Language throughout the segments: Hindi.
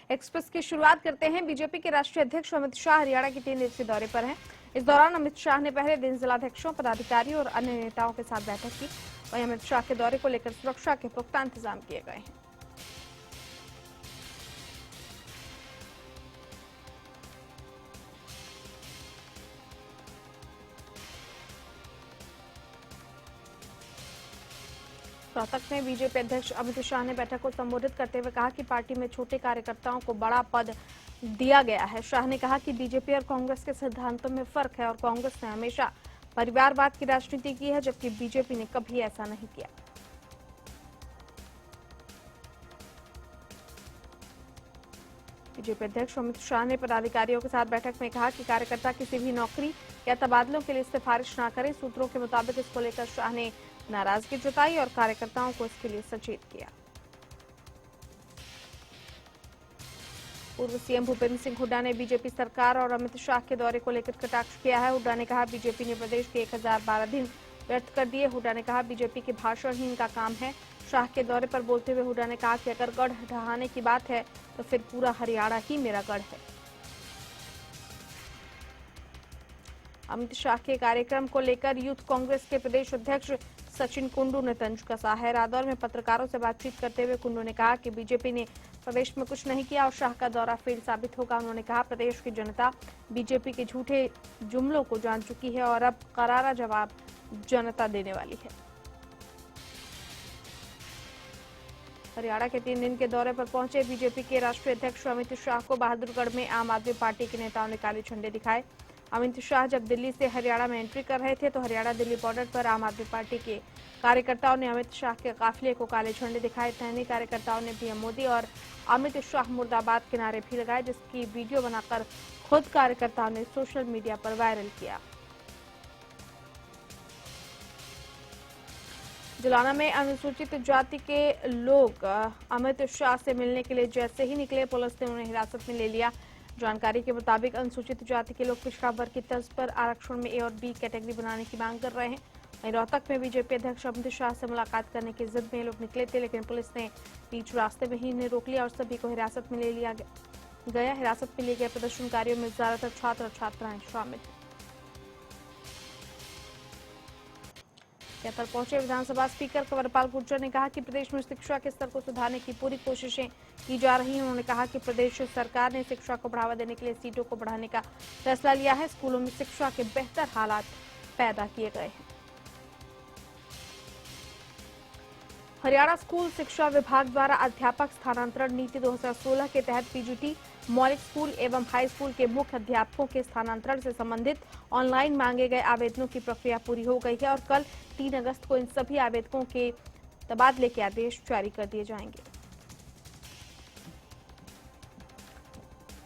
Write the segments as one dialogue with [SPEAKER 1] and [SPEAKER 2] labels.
[SPEAKER 1] एक्सप्रेस की शुरुआत करते हैं। बीजेपी के राष्ट्रीय अध्यक्ष अमित शाह हरियाणा के 3 दिवसीय दौरे पर हैं। इस दौरान अमित शाह ने पहले दिन जिलाध्यक्षों, पदाधिकारियों और अन्य नेताओं के साथ बैठक की। वहीं अमित शाह के दौरे को लेकर सुरक्षा के पुख्ता इंतजाम किए गए हैं। रोहतक में बीजेपी अध्यक्ष अमित शाह ने बैठक को संबोधित करते हुए कहा कि पार्टी में छोटे कार्यकर्ताओं को बड़ा पद दिया गया है। शाह ने कहा कि बीजेपी और कांग्रेस के सिद्धांतों में फर्क है और कांग्रेस ने हमेशा परिवारवाद की राजनीति की है, जबकि बीजेपी ने कभी ऐसा नहीं किया। बीजेपी अध्यक्ष अमित शाह ने पदाधिकारियों के साथ बैठक में कहा कि कार्यकर्ता किसी भी नौकरी या तबादलों के लिए सिफारिश न करें। सूत्रों के मुताबिक इसको लेकर शाह ने नाराजगी जताई और कार्यकर्ताओं को इसके लिए सचेत किया। पूर्व सीएम भूपेंद्र सिंह हुड्डा ने बीजेपी सरकार और अमित शाह के दौरे को लेकर कटाक्ष किया है। हुड्डा ने कहा बीजेपी ने प्रदेश के 1012 दिन व्यर्थ कर दिए। हुड्डा ने कहा बीजेपी के भाषण ही इनका काम है। शाह के दौरे पर बोलते हुए हुड्डा ने कहा कि अगर गढ़ ढहाने की बात है तो फिर पूरा हरियाणा ही मेरा गढ़ है। अमित शाह के कार्यक्रम को लेकर यूथ कांग्रेस के प्रदेश अध्यक्ष सचिन कुंडू ने तंज कसा है। रादौर में पत्रकारों से बातचीत करते हुए कुंडू ने कहा कि बीजेपी ने प्रदेश में कुछ नहीं किया और शाह का दौरा फेल साबित होगा। उन्होंने कहा प्रदेश की जनता बीजेपी के झूठे जुमलों को जान चुकी है और अब करारा जवाब जनता देने वाली है। हरियाणा के 3 दिन के दौरे पर पहुंचे बीजेपी के राष्ट्रीय अध्यक्ष अमित शाह को बहादुरगढ़ में आम आदमी पार्टी के नेताओं ने काले झंडे दिखाए। अमित शाह जब दिल्ली से हरियाणा में एंट्री कर रहे थे तो हरियाणा दिल्ली बॉर्डर पर आम आदमी पार्टी के कार्यकर्ताओं ने अमित शाह के काफिले को काले झंडे दिखाए। तहनी कार्यकर्ताओं ने पीएम मोदी और अमित शाह मुर्दाबाद के नारे भी लगाए, जिसकी वीडियो बनाकर खुद कार्यकर्ताओं ने सोशल मीडिया पर वायरल किया। जुलाना में अनुसूचित जाति के लोग अमित शाह से मिलने के लिए जैसे ही निकले, पुलिस ने उन्हें हिरासत में ले लिया। जानकारी के मुताबिक अनुसूचित जाति के लोग पिछड़ा वर्ग की तर्ज पर आरक्षण में ए और बी कैटेगरी बनाने की मांग कर रहे हैं। वहीं रोहतक में बीजेपी अध्यक्ष अमित शाह से मुलाकात करने की जिद में लोग निकले थे, लेकिन पुलिस ने बीच रास्ते में ही इन्हें रोक लिया और सभी को हिरासत में ले लिया गया। हिरासत में लिए गए प्रदर्शनकारियों में ज्यादातर छात्र और छात्राएं शामिल हैं। पर पहुंचे विधानसभा स्पीकर कंवरपाल गुर्जर ने कहा कि प्रदेश में शिक्षा के स्तर को सुधारने की पूरी कोशिशें की जा रही हैं। उन्होंने कहा कि प्रदेश सरकार ने शिक्षा को बढ़ावा देने के लिए सीटों को बढ़ाने का फैसला लिया है। स्कूलों में शिक्षा के बेहतर हालात पैदा किए गए हैं। हरियाणा स्कूल शिक्षा विभाग द्वारा अध्यापक स्थानांतरण नीति 2016 के तहत पीजीटी, मौलिक स्कूल एवं हाई स्कूल के मुख्य अध्यापकों के स्थानांतरण से संबंधित ऑनलाइन मांगे गए आवेदनों की प्रक्रिया पूरी हो गई है और कल 3 अगस्त को इन सभी आवेदकों के तबादले के आदेश जारी कर दिए जाएंगे।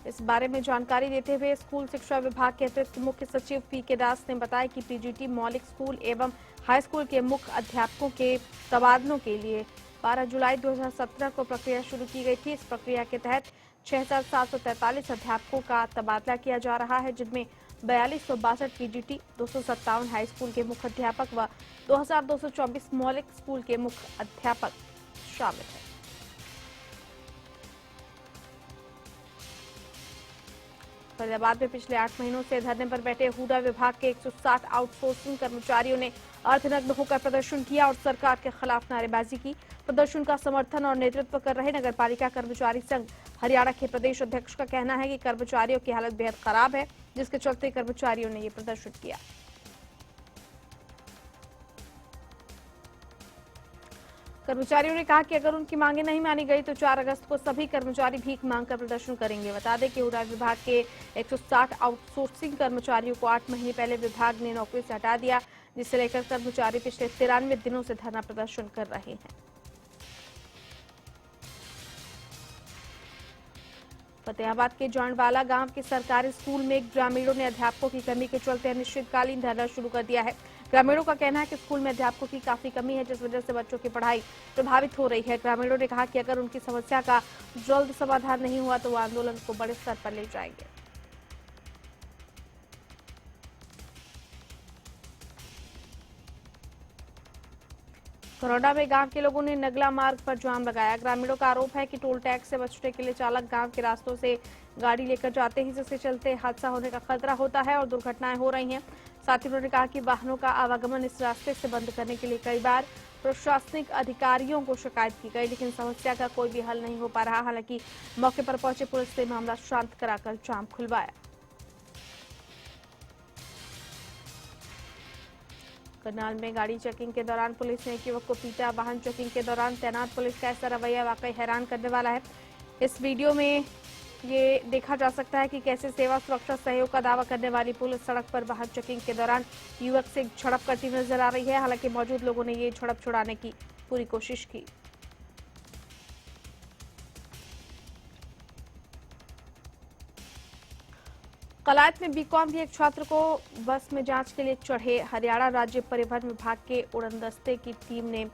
[SPEAKER 1] इस बारे में जानकारी देते हुए स्कूल शिक्षा विभाग के अतिरिक्त मुख्य सचिव पीके दास ने बताया कि पीजीटी, मौलिक स्कूल एवं हाई स्कूल के मुख्य अध्यापकों के तबादलों के लिए 12 जुलाई 2017 को प्रक्रिया शुरू की गई थी। इस प्रक्रिया के तहत 6,743 अध्यापकों का तबादला किया जा रहा है, जिनमें 4262 पीजीटी, 257 हाई स्कूल के मुख्य अध्यापक व 2224 मौलिक स्कूल के मुख्य अध्यापक शामिल हैं। फरीदाबाद में पिछले 8 महीनों से धरने पर बैठे हुडा विभाग के 160 आउटसोर्सिंग कर्मचारियों ने अर्थनग्न होकर प्रदर्शन किया और सरकार के खिलाफ नारेबाजी की। प्रदर्शन का समर्थन और नेतृत्व कर रहे नगरपालिका कर्मचारी संघ हरियाणा के प्रदेश अध्यक्ष का कहना है कि कर्मचारियों की हालत बेहद खराब है, जिसके चलते कर्मचारियों ने ये प्रदर्शन किया। कर्मचारियों ने कहा कि अगर उनकी मांगे नहीं मानी गई तो 4 अगस्त को सभी कर्मचारी भीख मांगकर प्रदर्शन करेंगे। बता दें कि हुडा विभाग के 160 आउटसोर्सिंग कर्मचारियों को 8 महीने पहले विभाग ने नौकरी से हटा दिया, जिसे लेकर कर्मचारी पिछले 93 दिनों से धरना प्रदर्शन कर रहे हैं। फतेहाबाद के जौनवाला गांव के सरकारी स्कूल में ग्रामीणों ने अध्यापकों की कमी के चलते अनिश्चितकालीन धरना शुरू कर दिया है। ग्रामीणों का कहना है कि स्कूल में अध्यापकों की काफी कमी है, जिस वजह से बच्चों की पढ़ाई प्रभावित हो रही है। ग्रामीणों ने कहा कि अगर उनकी समस्या का जल्द समाधान नहीं हुआ तो वो आंदोलन को बड़े स्तर पर ले जाएंगे। करोड़ा में गांव के लोगों ने नगला मार्ग पर जाम लगाया। ग्रामीणों का आरोप है कि टोल टैक्स से बचने के लिए चालक गांव के रास्तों से गाड़ी लेकर जाते हैं, जिसके चलते हादसा होने का खतरा होता है और दुर्घटनाएं हो रही हैं। साथ ही उन्होंने कहा कि वाहनों का आवागमन इस रास्ते से बंद करने के लिए कई बार प्रशासनिक अधिकारियों को शिकायत की गई, लेकिन समस्या का कोई भी हल नहीं हो पा रहा। हालांकि मौके पर पहुंचे पुलिस ने मामला शांत कराकर जाम खुलवाया। करनाल में गाड़ी चेकिंग के दौरान पुलिस ने एक युवक को पीटा। वाहन चेकिंग के दौरान तैनात पुलिस का ऐसा रवैया वाकई हैरान करने वाला है। इस वीडियो में ये देखा जा सकता है कि कैसे सेवा सुरक्षा सहयोग का दावा करने वाली पुलिस सड़क पर वाहन चेकिंग के दौरान युवक से झड़प करती नजर आ रही है। हालांकि मौजूद लोगों ने ये झड़प छुड़ाने की पूरी कोशिश की। कलायत में बीकॉम के एक छात्र को बस में जांच के लिए चढ़े हरियाणा राज्य परिवहन विभाग के उड़नदस्ते की टीम ने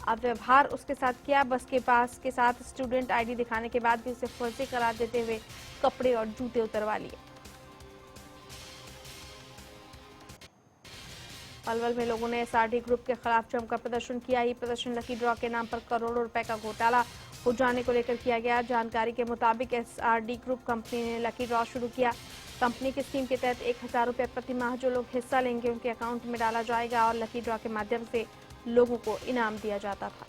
[SPEAKER 1] अव्यवहार उसके साथ किया। बस के पास के साथ स्टूडेंट आईडी दिखाने के बाद भी उसे फर्जी करार देते हुए कपड़े और जूते उतरवा लिए। पलवल में लोगों ने एसआरडी ग्रुप के खिलाफ जमकर प्रदर्शन किया। ये प्रदर्शन लकी ड्रॉ के नाम पर करोड़ों रुपए का घोटाला हो जाने को लेकर किया गया। जानकारी के मुताबिक एसआरडी ग्रुप कंपनी ने लकी ड्रॉ शुरू किया। कंपनी की स्कीम के तहत 1000 रुपए प्रति माह जो लोग हिस्सा लेंगे उनके अकाउंट में डाला जाएगा और लकी ड्रॉ के माध्यम से लोगों को इनाम दिया जाता था।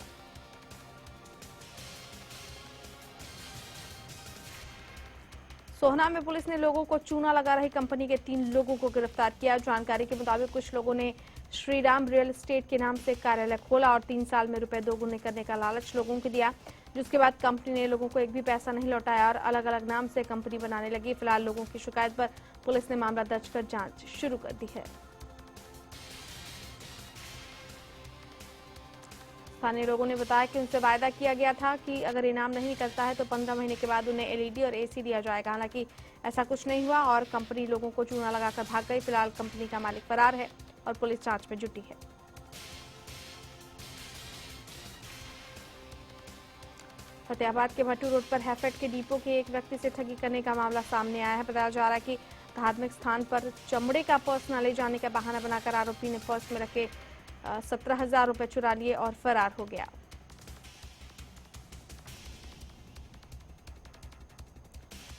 [SPEAKER 1] सोहना में पुलिस ने लोगों को चूना लगा रही कंपनी के 3 लोगों को गिरफ्तार किया। जानकारी के मुताबिक कुछ लोगों ने श्रीराम रियल एस्टेट के नाम से कार्यालय खोला और 3 साल में रुपए दोगुने करने का लालच लोगों को दिया, जिसके बाद कंपनी ने लोगों को एक भी पैसा नहीं लौटाया और अलग अलग नाम से कंपनी बनाने लगी। फिलहाल लोगों की शिकायत पर पुलिस ने मामला दर्ज कर जांच शुरू कर दी है। स्थानीय लोगों ने बताया कि उनसे वायदा किया गया था कि अगर इनाम नहीं निकलता है तो 15 महीने के बाद उन्हें एलईडी और एसी दिया जाएगा। हालांकि ऐसा कुछ नहीं हुआ और कंपनी लोगों को चूना लगाकर भाग गई। फिलहाल कंपनी का मालिक फरार है और पुलिस जांच में जुटी है। फतेहाबाद के भट्टू रोड पर हैफेड के डिपो के एक व्यक्ति से ठगी करने का मामला सामने आया है। बताया जा रहा है कि धार्मिक स्थान पर चमड़े का पर्स न ले जाने का बहाना बनाकर आरोपी ने पर्स में रखे 17,000 रुपए चुरा लिए और फरार हो गया।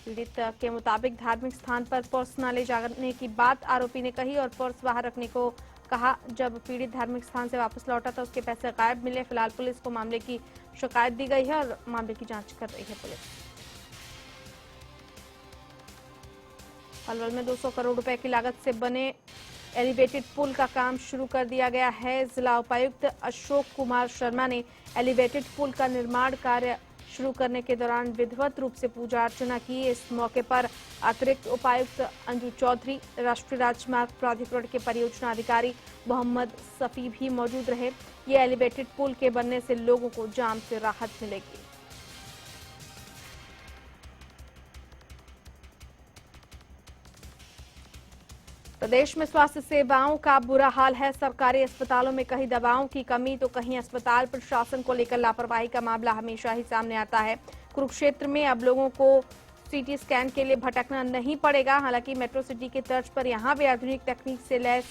[SPEAKER 1] पीड़ित के मुताबिक धार्मिक स्थान पर पर्स न ले जाने की बात आरोपी ने कही और पर्स बाहर रखने को कहा। जब पीड़ित धार्मिक स्थान से वापस लौटा तो उसके पैसे गायब मिले। फिलहाल पुलिस को मामले की शिकायत दी गई है और मामले की जांच कर रही है पुलिस। पलवल में 200 करोड़ रुपए की लागत से बने एलिवेटेड पुल का काम शुरू कर दिया गया है। जिला उपायुक्त अशोक कुमार शर्मा ने एलिवेटेड पुल का निर्माण कार्य शुरू करने के दौरान विधिवत रूप से पूजा अर्चना की। इस मौके पर अतिरिक्त उपायुक्त अंजू चौधरी, राष्ट्रीय राजमार्ग प्राधिकरण के परियोजना अधिकारी मोहम्मद सफी भी मौजूद रहे। ये एलिवेटेड पुल के बनने से लोगों को जाम से राहत मिलेगी। प्रदेश में स्वास्थ्य सेवाओं का बुरा हाल है। सरकारी अस्पतालों में कहीं दवाओं की कमी तो कहीं अस्पताल प्रशासन को लेकर लापरवाही का मामला हमेशा ही सामने आता है। कुरुक्षेत्र में अब लोगों को सीटी स्कैन के लिए भटकना नहीं पड़ेगा। हालांकि मेट्रो सिटी की तर्ज पर यहां भी आधुनिक तकनीक से लैस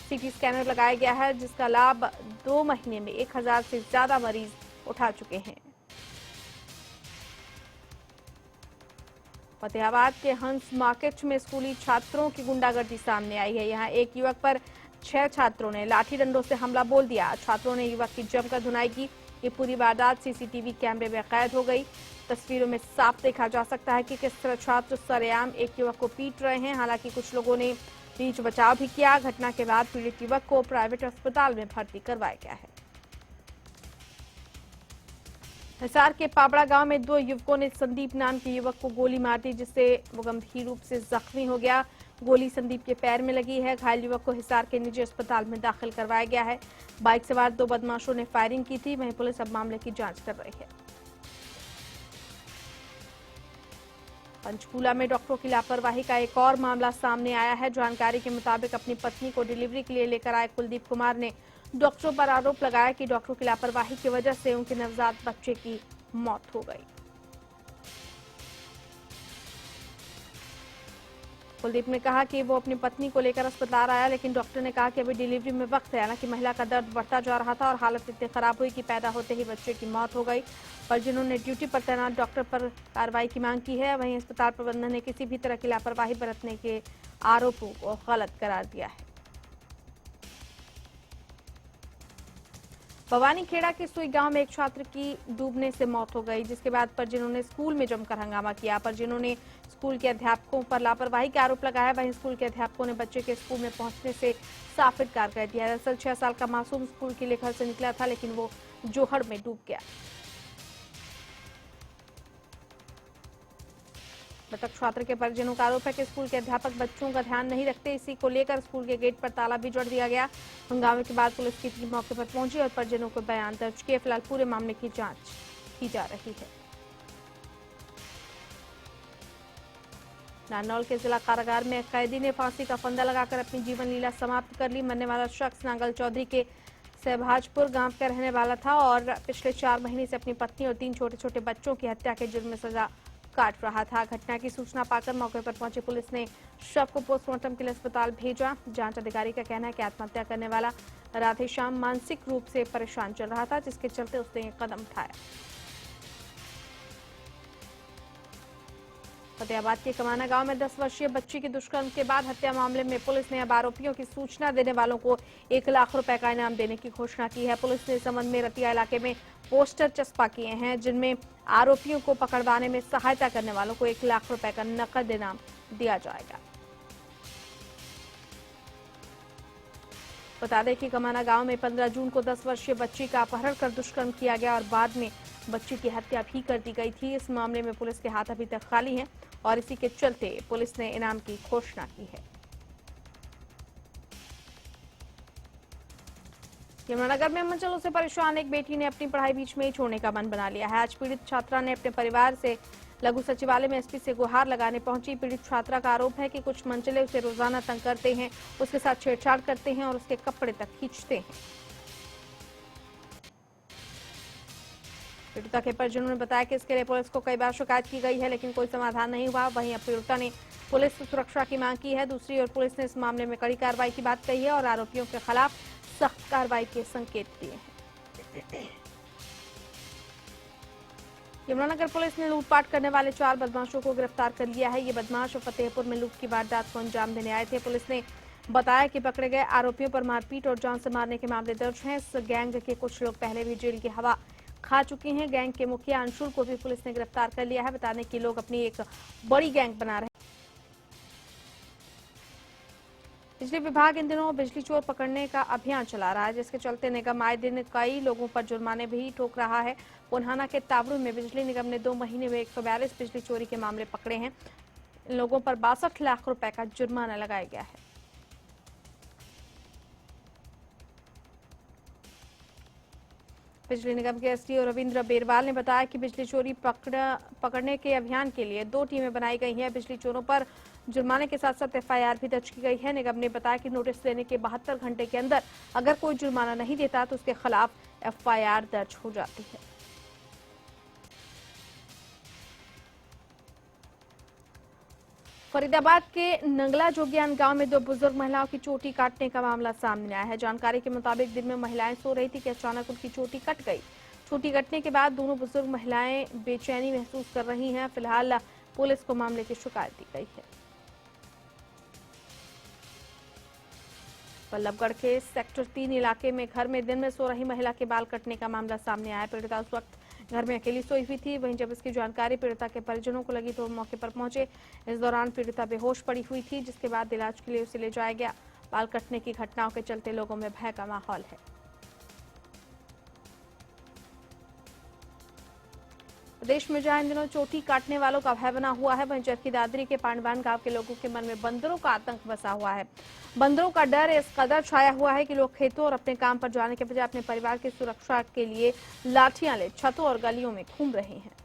[SPEAKER 1] सीटी स्कैनर लगाया गया है, जिसका लाभ 2 महीने में 1000 से ज्यादा मरीज उठा चुके हैं। फतेहाबाद के हंस मार्केट में स्कूली छात्रों की गुंडागर्दी सामने आई है। यहां एक युवक पर 6 छात्रों ने लाठी डंडों से हमला बोल दिया। छात्रों ने युवक की जमकर धुनाई की। ये पूरी वारदात सीसीटीवी कैमरे में कैद हो गई। तस्वीरों में साफ देखा जा सकता है कि किस तरह छात्र सरेआम एक युवक को पीट रहे हैं। हालांकि कुछ लोगों ने बीच बचाव भी किया। घटना के बाद पीड़ित युवक को प्राइवेट अस्पताल में भर्ती करवाया गया है। हिसार के पाबड़ा गांव में 2 युवकों ने संदीप नाम के युवक को गोली मार दी, जिससे वो गंभीर रूप से जख्मी हो गया। गोली संदीप के पैर में लगी है। घायल युवक को हिसार के निजी अस्पताल में दाखिल करवाया गया है। बाइक सवार 2 बदमाशों ने फायरिंग की थी। वहीं पुलिस अब मामले की जांच कर रही है। पंचकूला में डॉक्टरों की लापरवाही का एक और मामला सामने आया है। जानकारी के मुताबिक अपनी पत्नी को डिलीवरी के लिए लेकर आए कुलदीप कुमार ने डॉक्टरों पर आरोप लगाया कि डॉक्टरों की लापरवाही की वजह से उनके नवजात बच्चे की मौत हो गई। कुलदीप ने कहा कि वो अपनी पत्नी को लेकर अस्पताल आया, लेकिन डॉक्टर ने कहा कि अभी डिलीवरी में वक्त है। हालांकि महिला का दर्द बढ़ता जा रहा था और हालत इतनी खराब हुई कि पैदा होते ही बच्चे की मौत हो गई। परिजनों ने ड्यूटी पर तैनात डॉक्टर पर कार्रवाई की मांग की है। वहीं अस्पताल प्रबंधन ने किसी भी तरह की लापरवाही बरतने के आरोपों को गलत करार दिया है। भवानीखेड़ा के सुई गांव में एक छात्र की डूबने से मौत हो गई, जिसके बाद परिजनों ने स्कूल में जमकर हंगामा किया। परिजनों ने स्कूल के अध्यापकों पर लापरवाही का आरोप लगाया। वहीं स्कूल के अध्यापकों ने बच्चे के स्कूल में पहुंचने से साफ इनकार कर दिया। दरअसल 6 साल का मासूम स्कूल के लिए घर से निकला था, लेकिन वो जोहड़ में डूब गया। मृतक छात्र के परिजनों का आरोप है कि स्कूल के अध्यापक बच्चों का ध्यान नहीं रखते। इसी को लेकर स्कूल के गेट पर ताला भी जड़ दिया गया। हंगामे के बाद पुलिस की टीम मौके पर पहुंची और परिजनों को बयान दर्ज किए। फिलहाल पूरे मामले की जांच की जा रही है। नारनौल के जिला कारागार में कैदी ने फांसी का फंदा लगाकर अपनी जीवन लीला समाप्त कर ली। मरने वाला शख्स नांगल चौधरी के सहभाजपुर गांव का रहने वाला था और पिछले 4 महीने से अपनी पत्नी और 3 छोटे छोटे बच्चों की हत्या के जुर्म में सजा काट रहा था। घटना की सूचना पाकर मौके पर पहुंची पुलिस ने शव को पोस्टमार्टम के लिए अस्पताल भेजा। जांच अधिकारी का कहना है कि आत्महत्या करने वाला राधेश्याम मानसिक रूप से परेशान चल रहा था, जिसके चलते उसने ये कदम उठाया। फतेहाबाद के कमाना गांव में 10 वर्षीय बच्ची की दुष्कर्म के बाद हत्या मामले में पुलिस ने अब आरोपियों की सूचना देने वालों को 1 लाख रुपए का इनाम देने की घोषणा की है। पुलिस ने इस संबंध में रतिया इलाके में पोस्टर चस्पा किए हैं, जिनमें आरोपियों को पकड़वाने में सहायता करने वालों को 1 लाख रुपए का नकद इनाम दिया जाएगा। बता दें कि कमाना गांव में 15 जून को 10 वर्षीय बच्ची का अपहरण कर दुष्कर्म किया गया और बाद में बच्ची की हत्या भी कर दी गई थी। इस मामले में पुलिस के हाथ अभी तक खाली हैं और इसी के चलते पुलिस ने इनाम की घोषणा की है। यमुनानगर में मंचलों से परेशान एक बेटी ने अपनी पढ़ाई बीच में ही छोड़ने का मन बना लिया है। आज पीड़ित छात्रा ने अपने परिवार से लघु सचिवालय में एसपी से गुहार लगाने पहुंची। पीड़ित छात्रा का आरोप है कि कुछ मंचले उसे रोजाना तंग करते हैं, उसके साथ छेड़छाड़ करते हैं और उसके कपड़े तक खींचते हैं। पीड़िता के परिजनों ने बताया कि इसके लिए पुलिस को कई बार शिकायत की गई है, लेकिन कोई समाधान नहीं हुआ। वहीं अब पीड़िता ने पुलिस से सुरक्षा की मांग की है। दूसरी ओर पुलिस ने इस मामले में कड़ी कार्रवाई की बात कही है और आरोपियों के खिलाफ सख्त कार्रवाई के संकेत दिए हैं। यमुनानगर पुलिस ने लूटपाट करने वाले 4 बदमाशों को गिरफ्तार कर लिया है। ये बदमाश फतेहपुर में लूट की वारदात को अंजाम देने आए थे। पुलिस ने बताया कि पकड़े गए आरोपियों पर मारपीट और जान से मारने के मामले दर्ज हैं। इस गैंग के कुछ लोग पहले भी जेल की हवा खा चुके हैं। गैंग के मुखिया अंशुल को भी पुलिस ने गिरफ्तार कर लिया है। बताने कि लोग अपनी एक बड़ी गैंग बना रहे हैं। बिजली विभाग इन दिनों बिजली चोर पकड़ने का अभियान चला रहा है, जिसके चलते निगम आए दिन कई लोगों पर जुर्माने भी ठोक रहा है। पुन्हाना के तावड़ू में बिजली निगम ने 2 महीने में 142 बिजली चोरी के मामले पकड़े हैं। इन लोगों पर 62 लाख रुपए का जुर्माना लगाया गया है। बिजली निगम के एसडीओ रविंद्र बेरवाल ने बताया कि बिजली चोरी पकड़ने के अभियान के लिए 2 टीमें बनाई गई हैं। बिजली चोरों पर जुर्माने के साथ साथ एफआईआर भी दर्ज की गई है। निगम ने बताया कि नोटिस देने के 72 घंटे के अंदर अगर कोई जुर्माना नहीं देता तो उसके खिलाफ एफआईआर दर्ज हो जाती है। फरीदाबाद के नंगला जोगियान गांव में 2 बुजुर्ग महिलाओं की चोटी काटने का मामला सामने आया है। जानकारी के मुताबिक दिन में महिलाएं सो रही थी कि अचानक उनकी चोटी कट गई। चोटी कटने के बाद दोनों बुजुर्ग महिलाएं बेचैनी महसूस कर रही हैं। फिलहाल पुलिस को मामले की शिकायत दी गई है। बल्लभगढ़ के सेक्टर 3 इलाके में घर में दिन में सो रही महिला के बाल कटने का मामला सामने आया। पीड़िता उस वक्त घर में अकेली सोई हुई थी। वहीं जब इसकी जानकारी पीड़िता के परिजनों को लगी तो वो मौके पर पहुंचे। इस दौरान पीड़िता बेहोश पड़ी हुई थी, जिसके बाद इलाज के लिए उसे ले जाया गया। बाल कटने की घटनाओं के चलते लोगों में भय का माहौल है। प्रदेश में जहां इन दिनों चोटी काटने वालों का भय बना हुआ है, वहीं चरखी दादरी के पांडवान गांव के लोगों के मन में बंदरों का आतंक बसा हुआ है। बंदरों का डर इस कदर छाया हुआ है कि लोग खेतों और अपने काम पर जाने के बजाय अपने परिवार की सुरक्षा के लिए लाठियां ले छतों और गलियों में घूम रहे हैं।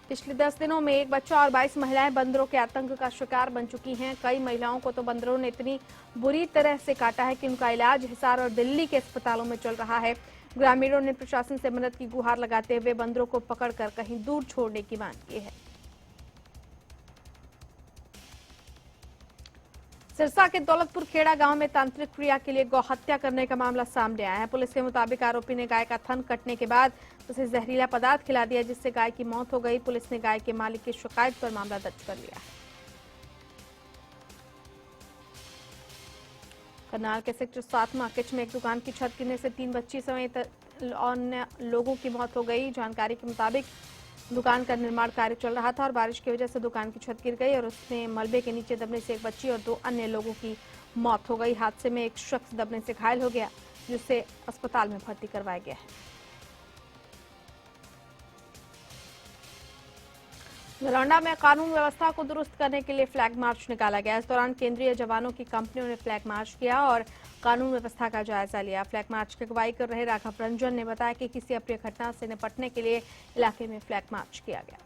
[SPEAKER 1] पिछले 10 दिनों में एक बच्चा और 22 महिलाएं बंदरों के आतंक का शिकार बन चुकी हैं। कई महिलाओं को तो बंदरों ने इतनी बुरी तरह से काटा है कि उनका इलाज हिसार और दिल्ली के अस्पतालों में चल रहा है। ग्रामीणों ने प्रशासन से मदद की गुहार लगाते हुए बंदरों को पकड़कर कहीं दूर छोड़ने की मांग की है। सिरसा के दौलतपुर खेड़ा गांव में तांत्रिक क्रिया के लिए गौ हत्या करने का मामला सामने आया है। पुलिस के मुताबिक आरोपी ने गाय का थन कटने के बाद उसे जहरीला पदार्थ खिला दिया, जिससे गाय की मौत हो गई। पुलिस ने गाय के मालिक की शिकायत पर मामला दर्ज कर लिया है। करनाल के सेक्टर 7 मार्केट में एक दुकान की छत गिरने से 3 बच्ची समेत अन्य लोगों की मौत हो गई। जानकारी के मुताबिक दुकान का निर्माण कार्य चल रहा था और बारिश की वजह से दुकान की छत गिर गई और उसमें मलबे के नीचे दबने से एक बच्ची और 2 अन्य लोगों की मौत हो गई। हादसे में एक शख्स दबने से घायल हो गया, जिसे अस्पताल में भर्ती करवाया गया है। नालंदा में कानून व्यवस्था को दुरुस्त करने के लिए फ्लैग मार्च निकाला गया। इस दौरान केंद्रीय जवानों की कंपनियों ने फ्लैग मार्च किया और कानून व्यवस्था का जायजा लिया। फ्लैग मार्च की अगुवाई कर रहे राघव रंजन ने बताया कि किसी अप्रिय घटना से निपटने के लिए इलाके में फ्लैग मार्च किया गया।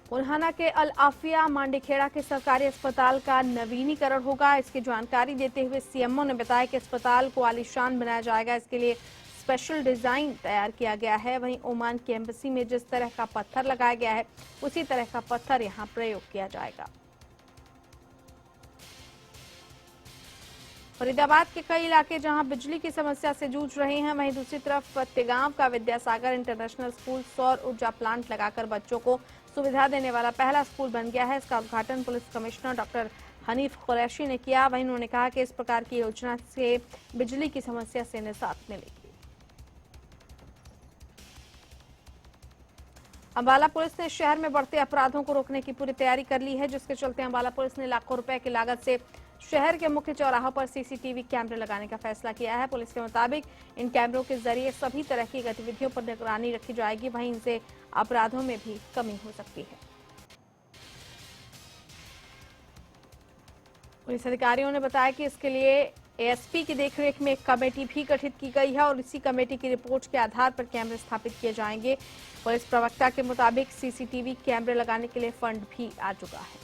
[SPEAKER 1] बुरहाना के अल आफिया मांडीखेड़ा के सरकारी अस्पताल का नवीनीकरण होगा। इसकी जानकारी देते हुए सीएमओ ने बताया कि अस्पताल को आलीशान बनाया जाएगा। इसके लिए स्पेशल डिजाइन तैयार किया गया है। वहीं ओमान की एम्बेसी में जिस तरह का पत्थर लगाया गया है, उसी तरह का पत्थर यहां प्रयोग किया जाएगा। फरीदाबाद के कई इलाके जहां बिजली की समस्या से जूझ रहे हैं, वहीं दूसरी तरफ तेगांव का विद्यासागर इंटरनेशनल स्कूल सौर ऊर्जा प्लांट लगाकर बच्चों को सुविधा देने वाला पहला स्कूल बन गया है। इसका उद्घाटन police commissioner doctor Hanif Qureshi ने किया। वहीं उन्होंने कहा कि इस प्रकार की योजना से बिजली की समस्या से निजात मिलेगी। अंबाला पुलिस ने शहर में बढ़ते अपराधों को रोकने की पूरी तैयारी कर ली है, जिसके चलते अंबाला पुलिस ने लाखों रुपए की लागत से शहर के मुख्य चौराहों पर सीसीटीवी कैमरे लगाने का फैसला किया है। पुलिस के मुताबिक इन कैमरों के जरिए सभी तरह की गतिविधियों पर निगरानी रखी जाएगी। वहीं इनसे अपराधों में भी कमी हो सकती है। पुलिस अधिकारियों ने बताया कि इसके लिए एएसपी की देखरेख में एक कमेटी भी गठित की गई है और इसी कमेटी की रिपोर्ट के आधार पर कैमरे स्थापित किए जाएंगे। पुलिस प्रवक्ता के मुताबिक सीसीटीवी कैमरे लगाने के लिए फंड भी आ चुका है।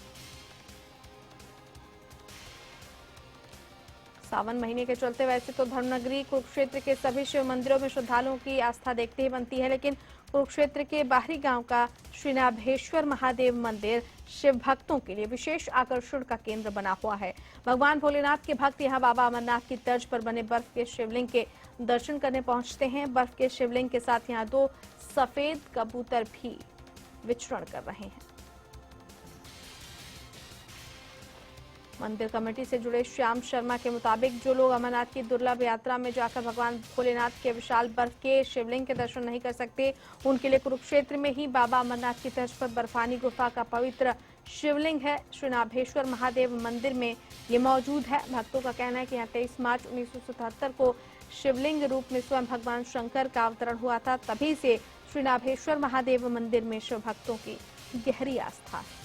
[SPEAKER 1] सावन महीने के चलते वैसे तो धर्मनगरी कुरुक्षेत्र के सभी शिव मंदिरों में श्रद्धालुओं की आस्था देखते ही बनती है, लेकिन कुरुक्षेत्र के बाहरी गांव का श्रीनाभेश्वर महादेव मंदिर शिव भक्तों के लिए विशेष आकर्षण का केंद्र बना हुआ है। भगवान भोलेनाथ के भक्त यहां बाबा अमरनाथ की तर्ज पर बने बर्फ के शिवलिंग के दर्शन करने पहुंचते हैं। बर्फ के शिवलिंग के साथ यहां 2 सफेद कबूतर भी विचरण कर रहे हैं। मंदिर कमेटी से जुड़े श्याम शर्मा के मुताबिक जो लोग अमरनाथ की दुर्लभ यात्रा में जाकर भगवान भोलेनाथ के विशाल बर्फ के शिवलिंग के दर्शन नहीं कर सकते, उनके लिए कुरुक्षेत्र में ही बाबा अमरनाथ की तर्ज पर बर्फानी गुफा का पवित्र शिवलिंग है। श्रीनाभेश्वर महादेव मंदिर में ये मौजूद है। भक्तों का कहना है कि यहाँ 23 मार्च 1977 को शिवलिंग रूप में स्वयं भगवान शंकर का अवतरण हुआ था। तभी से श्रीनाभेश्वर महादेव मंदिर में शिव भक्तों की गहरी आस्था है।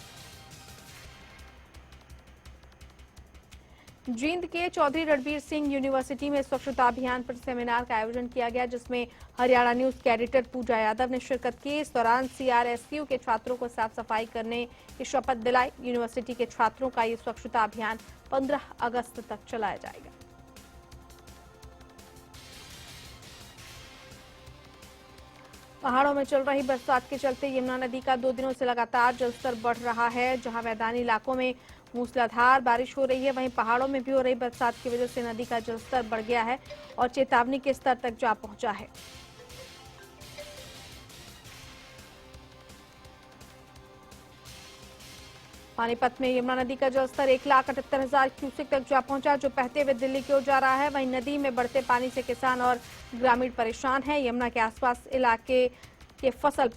[SPEAKER 1] जींद के चौधरी रणबीर सिंह यूनिवर्सिटी में स्वच्छता अभियान पर सेमिनार का आयोजन किया गया, जिसमें हरियाणा न्यूज के एडिटर पूजा यादव ने शिरकत की। इस दौरान सीआरएसयू के छात्रों को साफ सफाई करने की शपथ दिलाई। यूनिवर्सिटी के छात्रों का ये स्वच्छता अभियान 15 अगस्त तक चलाया जाएगा। पहाड़ों में चल रही बरसात के चलते यमुना नदी का 2 दिनों से लगातार जलस्तर बढ़ रहा है। जहां मैदानी इलाकों में मूसलाधार बारिश हो रही है, वहीं पहाड़ों में भी हो रही बरसात की वजह से नदी का जलस्तर बढ़ गया है और चेतावनी के स्तर तक जा पहुंचा है। पानीपत में यमुना नदी का जलस्तर 1,78,000 क्यूसेक तक जा पहुंचा, जो बहते हुए दिल्ली की ओर जा रहा है। वहीं नदी में बढ़ते पानी से किसान और ग्रामीण परेशान हैं। यमुना के आसपास इलाके के फसल